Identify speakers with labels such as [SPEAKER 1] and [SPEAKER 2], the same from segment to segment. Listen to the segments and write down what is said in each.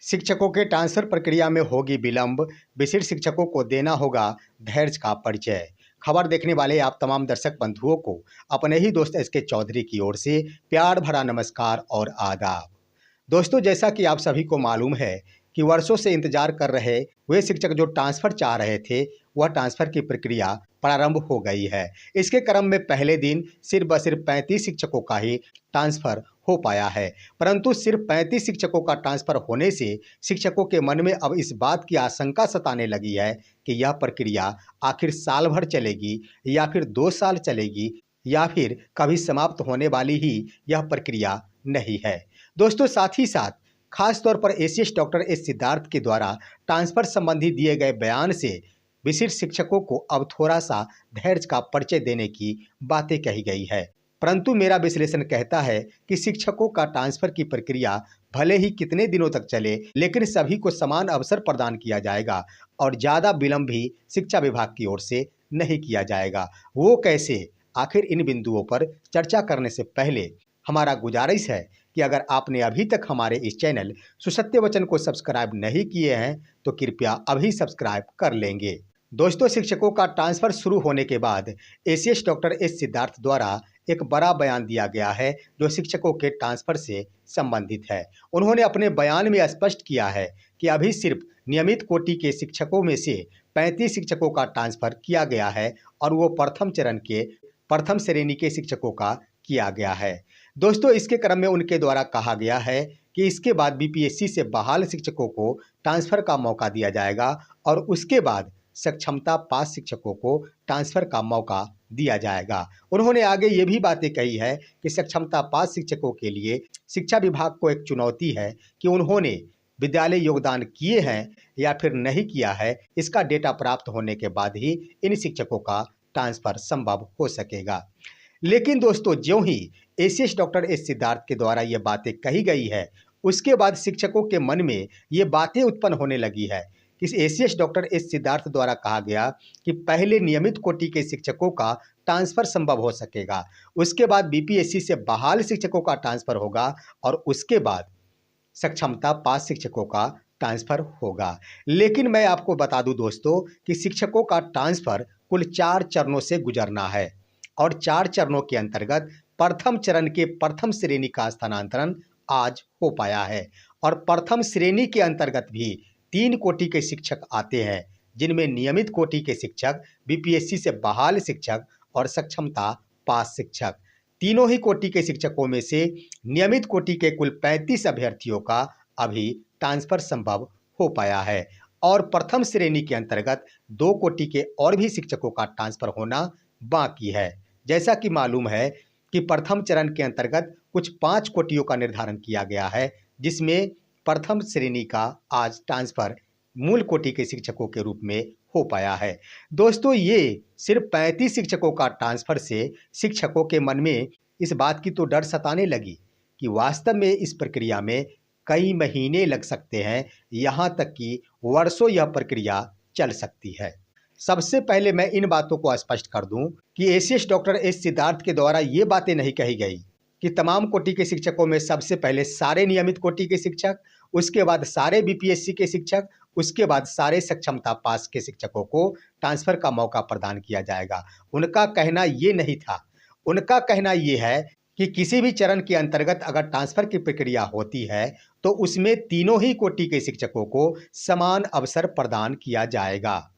[SPEAKER 1] शिक्षकों के ट्रांसफर प्रक्रिया में होगी विलंब, विशिष्ट शिक्षकों को देना होगा धैर्य का परिचय। खबर देखने वाले आप तमाम दर्शक बंधुओं को अपने ही दोस्त एसके चौधरी की ओर से प्यार भरा नमस्कार और आदाब। दोस्तों, जैसा कि आप सभी को मालूम है कि वर्षों से इंतजार कर रहे वे शिक्षक जो ट्रांसफर चाह रहे थे, वह ट्रांसफर की प्रक्रिया प्रारंभ हो गई है। इसके क्रम में पहले दिन सिर्फ 35 शिक्षकों का ही ट्रांसफर हो पाया है। परंतु सिर्फ 35 शिक्षकों का ट्रांसफर होने से शिक्षकों के मन में अब इस बात की आशंका सताने लगी है कि यह प्रक्रिया आखिर साल भर चलेगी या फिर 2 साल चलेगी या फिर कभी समाप्त होने वाली ही यह प्रक्रिया नहीं है। दोस्तों, साथ ही साथ खास तौर पर एसीएस डॉक्टर एस सिद्धार्थ के द्वारा ट्रांसफर संबंधी दिए गए बयान से विशिष्ट शिक्षकों को अब थोड़ा सा धैर्य का परिचय देने की बातें कही गई है। परंतु मेरा विश्लेषण कहता है कि शिक्षकों का ट्रांसफर की प्रक्रिया भले ही कितने दिनों तक चले, लेकिन सभी को समान अवसर प्रदान किया जाएगा और ज़्यादा विलंब भी शिक्षा विभाग की ओर से नहीं किया जाएगा। वो कैसे, आखिर इन बिंदुओं पर चर्चा करने से पहले हमारा गुजारिश है कि अगर आपने अभी तक हमारे इस चैनल सुसत्य वचन को सब्सक्राइब नहीं किए हैं तो कृपया अभी सब्सक्राइब कर लेंगे। दोस्तों, शिक्षकों का ट्रांसफर शुरू होने के बाद एसीएस डॉक्टर एस सिद्धार्थ द्वारा एक बड़ा बयान दिया गया है जो शिक्षकों के ट्रांसफर से संबंधित है। उन्होंने अपने बयान में स्पष्ट किया है कि अभी सिर्फ नियमित कोटि के शिक्षकों में से 35 शिक्षकों का ट्रांसफर किया गया है और वो प्रथम चरण के प्रथम श्रेणी के शिक्षकों का किया गया है। दोस्तों, इसके क्रम में उनके द्वारा कहा गया है कि इसके बाद बीपीएससी से बहाल शिक्षकों को ट्रांसफर का मौका दिया जाएगा और उसके बाद सक्षमता पास शिक्षकों को ट्रांसफर का मौका दिया जाएगा। उन्होंने आगे ये भी बातें कही है कि सक्षमता पास शिक्षकों के लिए शिक्षा विभाग को एक चुनौती है कि उन्होंने विद्यालय योगदान किए हैं या फिर नहीं किया है। इसका डेटा प्राप्त होने के बाद ही इन शिक्षकों का ट्रांसफर संभव हो सकेगा। लेकिन दोस्तों, ज्यों ही एसीएस डॉक्टर एस सिद्धार्थ के द्वारा ये बातें कही गई है, उसके बाद शिक्षकों के मन में ये बातें उत्पन्न होने लगी है कि एसीएस डॉक्टर एस सिद्धार्थ द्वारा कहा गया कि पहले नियमित कोटि के शिक्षकों का ट्रांसफर संभव हो सकेगा, उसके बाद बीपीएससी से बहाल शिक्षकों का ट्रांसफर होगा और उसके बाद सक्षमता पास शिक्षकों का ट्रांसफर होगा। लेकिन मैं आपको बता दूं दोस्तों कि शिक्षकों का ट्रांसफर कुल 4 चरणों से गुजरना है और 4 चरणों के अंतर्गत प्रथम चरण के प्रथम श्रेणी का स्थानांतरण आज हो पाया है और प्रथम श्रेणी के अंतर्गत भी 3 कोटि के शिक्षक आते हैं, जिनमें नियमित कोटि के शिक्षक, बीपीएससी से बहाल शिक्षक और सक्षमता पास शिक्षक। तीनों ही कोटि के शिक्षकों में से नियमित कोटि के कुल 35 अभ्यर्थियों का अभी ट्रांसफर संभव हो पाया है और प्रथम श्रेणी के अंतर्गत 2 कोटि के और भी शिक्षकों का ट्रांसफर होना बाकी है। जैसा कि मालूम है कि प्रथम चरण के अंतर्गत कुछ 5 कोटियों का निर्धारण किया गया है, जिसमें प्रथम श्रेणी का आज ट्रांसफर मूल कोटि के शिक्षकों के रूप में हो पाया है। दोस्तों, ये सिर्फ 35 शिक्षकों का ट्रांसफर से शिक्षकों के मन में इस बात की तो डर सताने लगी कि वास्तव में इस प्रक्रिया में कई महीने लग सकते हैं, यहाँ तक कि वर्षों यह प्रक्रिया चल सकती है। सबसे पहले मैं इन बातों को स्पष्ट कर दूं कि एसीएस डॉक्टर एस सिद्धार्थ के द्वारा ये बातें नहीं कही गई कि तमाम कोटि के शिक्षकों में सबसे पहले सारे नियमित कोटि के शिक्षक, उसके बाद सारे बीपीएससी के शिक्षक, उसके बाद सारे सक्षमता पास के शिक्षकों को ट्रांसफर का मौका प्रदान किया जाएगा। उनका कहना ये नहीं था। उनका कहना ये है कि किसी भी चरण के अंतर्गत अगर ट्रांसफर की प्रक्रिया होती है तो उसमें तीनों ही कोटि के शिक्षकों को समान अवसर प्रदान किया जाएगा।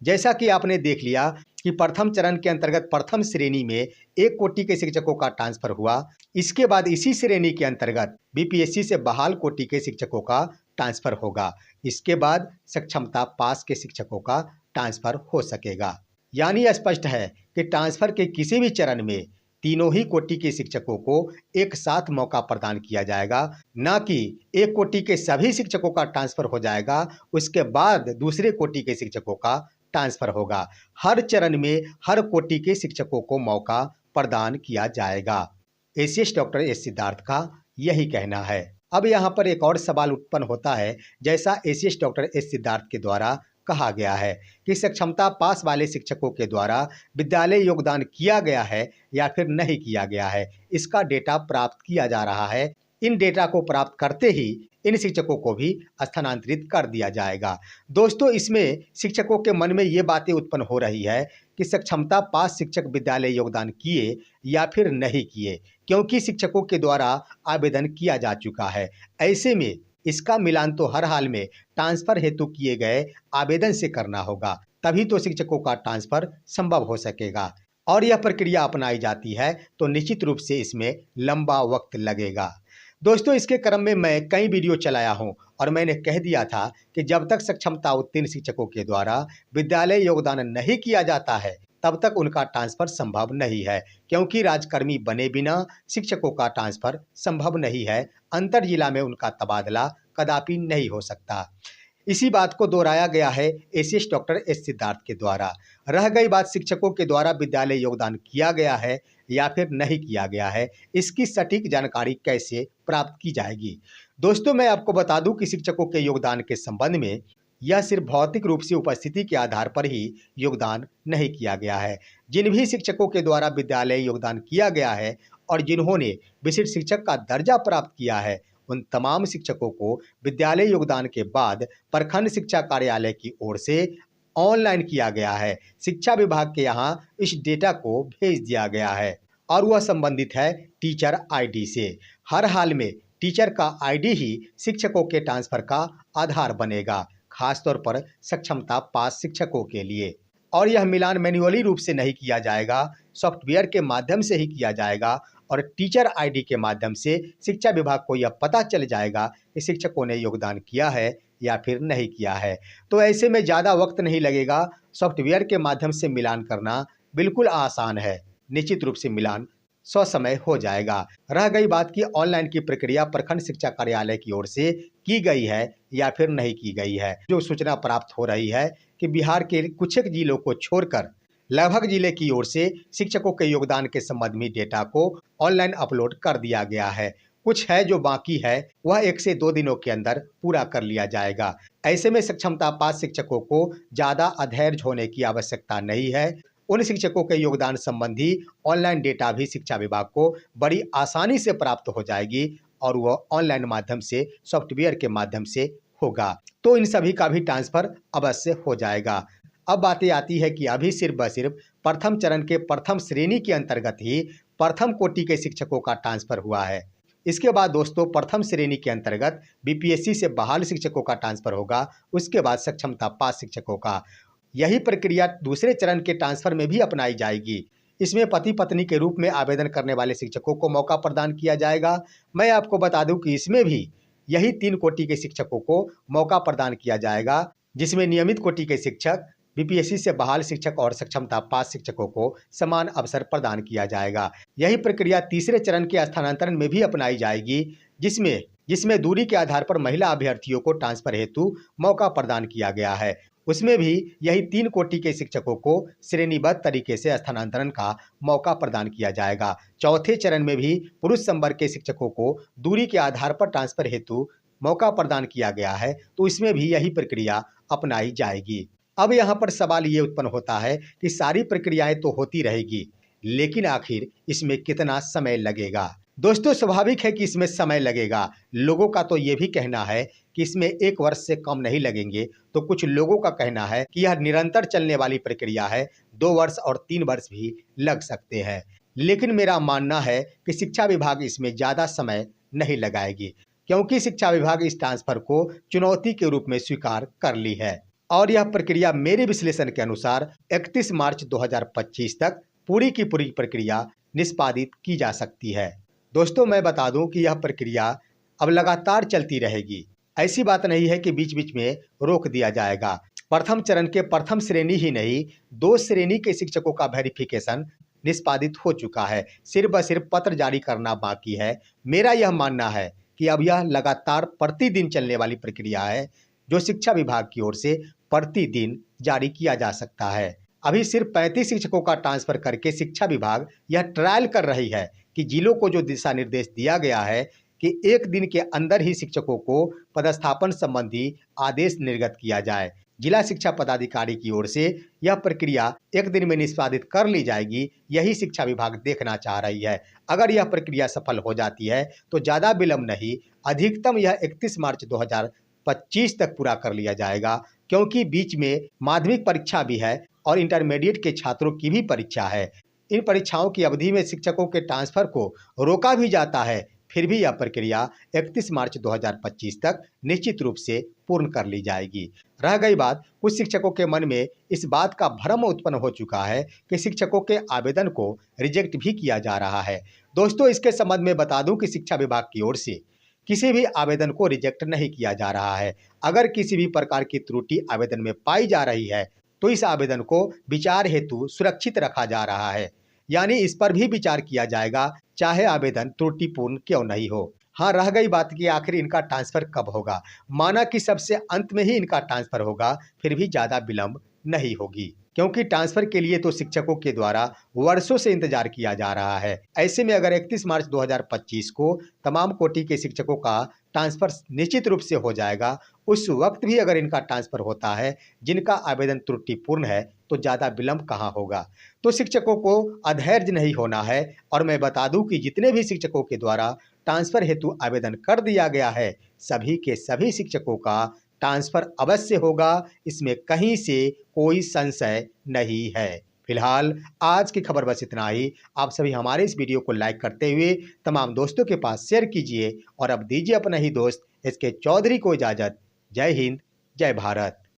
[SPEAKER 1] जैसा कि आपने देख लिया कि प्रथम चरण के अंतर्गत प्रथम श्रेणी में 1 कोटि के शिक्षकों का ट्रांसफर हुआ। इसके बाद इसी श्रेणी के अंतर्गत बीपीएससी से बहाल कोटि के शिक्षकों का ट्रांसफर होगा। इसके बाद सक्षमता पास के शिक्षकों का ट्रांसफर हो सकेगा। यानी स्पष्ट है कि ट्रांसफर के किसी भी चरण में तीनों ही कोटि के शिक्षकों को एक साथ मौका प्रदान किया जाएगा, न कि 1 कोटि के सभी शिक्षकों का ट्रांसफर हो जाएगा, उसके बाद दूसरे कोटि के शिक्षकों का ट्रांसफर होगा। हर चरण में हर कोटि के शिक्षकों को मौका प्रदान किया जाएगा। एसीएस डॉक्टर एस सिद्धार्थ का यही कहना है। अब यहाँ पर एक और सवाल उत्पन्न होता है, जैसा एसीएस डॉक्टर एस सिद्धार्थ के द्वारा कहा गया है कि सक्षमता पास वाले शिक्षकों के द्वारा विद्यालय योगदान किया गया है या फिर नहीं किया गया है। इसका डेटा प्राप्त किया जा रहा है इन डेटा को प्राप्त करते ही इन शिक्षकों को भी स्थानांतरित कर दिया जाएगा। दोस्तों, इसमें शिक्षकों के मन में ये बातें उत्पन्न हो रही है कि सक्षमता पास शिक्षक विद्यालय योगदान किए या फिर नहीं किए, क्योंकि शिक्षकों के द्वारा आवेदन किया जा चुका है। ऐसे में इसका मिलान तो हर हाल में ट्रांसफर हेतु किए गए आवेदन से करना होगा, तभी तो शिक्षकों का ट्रांसफर संभव हो सकेगा। और यह प्रक्रिया अपनाई जाती है तो निश्चित रूप से इसमें लंबा वक्त लगेगा। दोस्तों, इसके क्रम में मैं कई वीडियो चलाया हूं और मैंने कह दिया था कि जब तक सक्षमता उत्तीर्ण शिक्षकों के द्वारा विद्यालय योगदान नहीं किया जाता है तब तक उनका ट्रांसफर संभव नहीं है, क्योंकि राजकर्मी बने बिना शिक्षकों का ट्रांसफर संभव नहीं है। अंतर जिला में उनका तबादला कदापि नहीं हो सकता। इसी बात को दोहराया गया है एसीएस डॉक्टर एस सिद्धार्थ के द्वारा। रह गई बात शिक्षकों के द्वारा विद्यालय योगदान किया गया है या फिर नहीं किया गया है, इसकी सटीक जानकारी कैसे प्राप्त की जाएगी। दोस्तों, मैं आपको बता दूं कि शिक्षकों के योगदान के संबंध में यह सिर्फ भौतिक रूप से उपस्थिति के आधार पर ही योगदान नहीं किया गया है। जिन भी शिक्षकों के द्वारा विद्यालय योगदान किया गया है और जिन्होंने विशिष्ट शिक्षक का दर्जा प्राप्त किया है, उन तमाम शिक्षकों को विद्यालय योगदान के बाद प्रखंड शिक्षा कार्यालय की ओर से ऑनलाइन किया गया है। शिक्षा विभाग के यहाँ इस डेटा को भेज दिया गया है और वह संबंधित है टीचर आईडी से। हर हाल में टीचर का आईडी ही शिक्षकों के ट्रांसफर का आधार बनेगा, खासतौर पर सक्षमता पास शिक्षकों के लिए। और यह मिलान मैन्युअली रूप से नहीं किया जाएगा, सॉफ्टवेयर के माध्यम से ही किया जाएगा और टीचर आईडी के माध्यम से शिक्षा विभाग को यह पता चल जाएगा कि शिक्षकों ने योगदान किया है या फिर नहीं किया है। तो ऐसे में ज़्यादा वक्त नहीं लगेगा। सॉफ्टवेयर के माध्यम से मिलान करना बिल्कुल आसान है। निश्चित रूप से मिलान ससमय हो जाएगा। रह गई बात की ऑनलाइन की प्रक्रिया प्रखंड शिक्षा कार्यालय की ओर से की गई है या फिर नहीं की गई है। जो सूचना प्राप्त हो रही है कि बिहार के कुछ एक जिलों को छोड़कर लगभग जिले की ओर से शिक्षकों के योगदान के संबंध में डेटा को ऑनलाइन अपलोड कर दिया गया है। कुछ है जो बाकी है, वह 1 से 2 दिनों के अंदर पूरा कर लिया जाएगा। ऐसे में सक्षमता पास शिक्षकों को ज़्यादा अधैर्य होने की आवश्यकता नहीं है। उन शिक्षकों के योगदान संबंधी ऑनलाइन डेटा भी शिक्षा विभाग को बड़ी आसानी से प्राप्त हो जाएगी और वह ऑनलाइन माध्यम से सॉफ्टवेयर के माध्यम से होगा, तो इन सभी का भी ट्रांसफर अवश्य हो जाएगा। अब बातें आती है कि अभी सिर्फ व सिर्फ प्रथम चरण के प्रथम श्रेणी के अंतर्गत ही प्रथम कोटि के शिक्षकों का ट्रांसफर हुआ है। इसके बाद दोस्तों प्रथम श्रेणी के अंतर्गत बीपीएससी से बहाल शिक्षकों का ट्रांसफर होगा, उसके बाद सक्षमता पास शिक्षकों का। यही प्रक्रिया दूसरे चरण के ट्रांसफर में भी अपनाई जाएगी। इसमें पति पत्नी के रूप में आवेदन करने वाले शिक्षकों को मौका प्रदान किया जाएगा। मैं आपको बता दूं कि इसमें भी यही 3 कोटि के शिक्षकों को मौका प्रदान किया जाएगा, जिसमें नियमित कोटि के शिक्षक, बीपीएससी से बहाल शिक्षक और सक्षमता पास शिक्षकों को समान अवसर प्रदान किया जाएगा। यही प्रक्रिया तीसरे चरण के स्थानांतरण में भी अपनाई जाएगी, जिसमें दूरी के आधार पर महिला अभ्यर्थियों को ट्रांसफर हेतु मौका प्रदान किया गया है। उसमें भी यही 3 कोटि के शिक्षकों को श्रेणीबद्ध तरीके से स्थानांतरण का मौका प्रदान किया जाएगा। चौथे चरण में भी पुरुष संवर्ग के शिक्षकों को दूरी के आधार पर ट्रांसफर हेतु मौका प्रदान किया गया है, तो इसमें भी यही प्रक्रिया अपनाई जाएगी। अब यहाँ पर सवाल ये उत्पन्न होता है कि सारी प्रक्रियाएं तो होती रहेगी, लेकिन आखिर इसमें कितना समय लगेगा। दोस्तों, स्वाभाविक है कि इसमें समय लगेगा। लोगों का तो ये भी कहना है कि इसमें 1 वर्ष से कम नहीं लगेंगे, तो कुछ लोगों का कहना है कि यह निरंतर चलने वाली प्रक्रिया है, 2 वर्ष और 3 वर्ष भी लग सकते हैं। लेकिन मेरा मानना है कि शिक्षा विभाग इसमें ज़्यादा समय नहीं लगाएगी, क्योंकि शिक्षा विभाग इस ट्रांसफर को चुनौती के रूप में स्वीकार कर ली है और यह प्रक्रिया मेरे विश्लेषण के अनुसार 31 मार्च 2025 तक पूरी की पूरी प्रक्रिया निष्पादित की जा सकती है। दोस्तों, मैं बता दूं कि यह प्रक्रिया अब लगातार चलती रहेगी। ऐसी बात नहीं है कि बीच बीच में रोक दिया जाएगा। प्रथम चरण के प्रथम श्रेणी ही नहीं, 2 श्रेणी के शिक्षकों का वेरिफिकेशन निष्पादित हो चुका है। सिर्फ व सिर्फ पत्र जारी करना बाकी है। मेरा यह मानना है कि अब यह लगातार प्रतिदिन चलने वाली प्रक्रिया है, जो शिक्षा विभाग की ओर से प्रतिदिन जारी किया जा सकता है। अभी सिर्फ 35 शिक्षकों का ट्रांसफर करके शिक्षा विभाग यह ट्रायल कर रही है कि जिलों को जो दिशा निर्देश दिया गया है कि 1 दिन के अंदर ही शिक्षकों को पदस्थापन संबंधी आदेश निर्गत किया जाए, जिला शिक्षा पदाधिकारी की ओर से यह प्रक्रिया एक दिन में निष्पादित कर ली जाएगी, यही शिक्षा विभाग देखना चाह रही है। अगर यह प्रक्रिया सफल हो जाती है तो ज़्यादा विलंब नहीं, अधिकतम यह 31 मार्च 2025 तक पूरा कर लिया जाएगा, क्योंकि बीच में माध्यमिक परीक्षा भी है और इंटरमीडिएट के छात्रों की भी परीक्षा है। इन परीक्षाओं की अवधि में शिक्षकों के ट्रांसफर को रोका भी जाता है, फिर भी यह प्रक्रिया 31 मार्च 2025 तक निश्चित रूप से पूर्ण कर ली जाएगी। रह गई बात, कुछ शिक्षकों के मन में इस बात का भ्रम उत्पन्न हो चुका है कि शिक्षकों के आवेदन को रिजेक्ट भी किया जा रहा है। दोस्तों, इसके संबंध में बता दूं कि शिक्षा विभाग की ओर से किसी भी आवेदन को रिजेक्ट नहीं किया जा रहा है। अगर किसी भी प्रकार की त्रुटि आवेदन में पाई जा रही है तो इस आवेदन को विचार हेतु सुरक्षित रखा जा रहा है, यानी इस पर भी विचार किया जाएगा, चाहे आवेदन त्रुटिपूर्ण क्यों नहीं हो। हाँ, रह गई बात कि आखिर इनका ट्रांसफर कब होगा। माना कि सबसे अंत में ही इनका ट्रांसफर होगा, फिर भी ज़्यादा विलंब नहीं होगी, क्योंकि ट्रांसफर के लिए तो शिक्षकों के द्वारा वर्षों से इंतजार किया जा रहा है। ऐसे में अगर 31 मार्च 2025 को तमाम कोटि के शिक्षकों का ट्रांसफर निश्चित रूप से हो जाएगा, उस वक्त भी अगर इनका ट्रांसफर होता है जिनका आवेदन त्रुटिपूर्ण है, तो ज़्यादा विलंब कहाँ होगा। तो शिक्षकों को अधैर्य नहीं होना है, और मैं बता दूं कि जितने भी शिक्षकों के द्वारा ट्रांसफर हेतु आवेदन कर दिया गया है, सभी के सभी शिक्षकों का ट्रांसफर अवश्य होगा, इसमें कहीं से कोई संशय नहीं है। फिलहाल आज की खबर बस इतना ही। आप सभी हमारे इस वीडियो को लाइक करते हुए तमाम दोस्तों के पास शेयर कीजिए और अब दीजिए अपना ही दोस्त SK चौधरी को इजाज़त। जय हिंद, जय भारत।